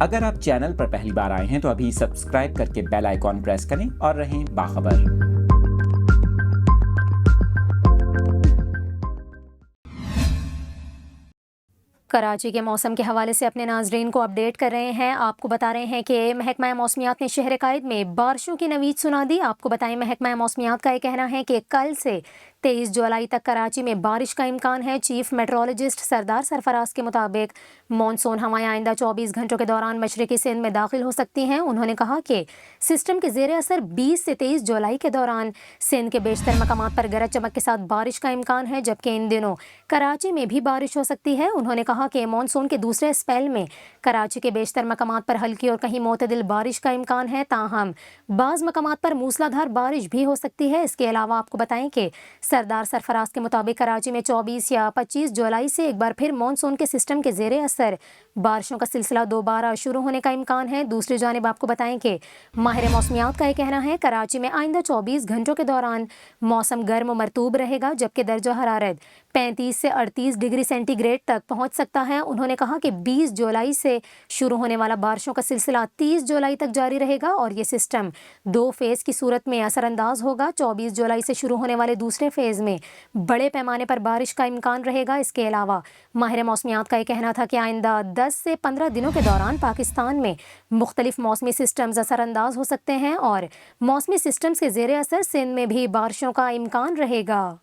اگر آپ چینل پر پہلی بار آئے ہیں تو ابھی سبسکرائب کر کے بیل آئیکن پریس کریں اور رہیں باخبر۔ کراچی کے موسم کے حوالے سے اپنے ناظرین کو اپڈیٹ کر رہے ہیں۔ آپ کو بتا رہے ہیں کہ محکمہ موسمیات نے شہر قائد میں بارشوں کی نوید سنا دی۔ آپ کو بتائیں محکمہ موسمیات کا یہ کہنا ہے کہ کل سے 23 جولائی تک کراچی میں بارش کا امکان ہے۔ چیف میٹرولوجسٹ سردار سرفراز کے مطابق مانسون ہوائیں آئندہ 24 گھنٹوں کے دوران مشرقی سندھ میں داخل ہو سکتی ہیں۔ انہوں نے کہا کہ سسٹم کے زیر اثر 20 سے 23 جولائی کے دوران سندھ کے بیشتر مقامات پر گرج چمک کے ساتھ بارش کا امکان ہے، جبکہ ان دنوں کراچی میں بھی بارش ہو سکتی ہے۔ انہوں نے کہا کہ مانسون کے دوسرے اسپیل میں کراچی کے بیشتر مقامات پر ہلکی اور کہیں معتدل بارش کا امکان ہے، تاہم بعض مقامات پر موسلا دھار بارش بھی ہو سکتی ہے۔ اس کے علاوہ آپ کو بتائیں کہ سردار سرفراز کے مطابق کراچی میں 24 یا 25 جولائی سے ایک بار پھر مانسون کے سسٹم کے زیر اثر بارشوں کا سلسلہ دوبارہ شروع ہونے کا امکان ہے۔ دوسری جانب آپ کو بتائیں کہ ماہر موسمیات کا یہ کہنا ہے کراچی میں آئندہ 24 گھنٹوں کے دوران موسم گرم و مرطوب رہے گا، جبکہ درجہ حرارت 35 سے 38 ڈگری سینٹی گریڈ تک پہنچ سکتا ہے۔ انہوں نے کہا کہ 20 جولائی سے شروع ہونے والا بارشوں کا سلسلہ 30 جولائی تک جاری رہے گا اور یہ سسٹم 2 فیز کی صورت میں اثر انداز ہوگا۔ 24 جولائی سے شروع ہونے والے دوسرے فیز میں بڑے پیمانے پر بارش کا امکان رہے گا۔ اس کے علاوہ ماہر موسمیات کا یہ کہنا تھا کہ آئندہ 10 سے 15 دنوں کے دوران پاکستان میں مختلف موسمی سسٹمز اثر انداز ہو سکتے ہیں اور موسمی سسٹمز کے زیر اثر سندھ میں بھی بارشوں کا امکان رہے گا۔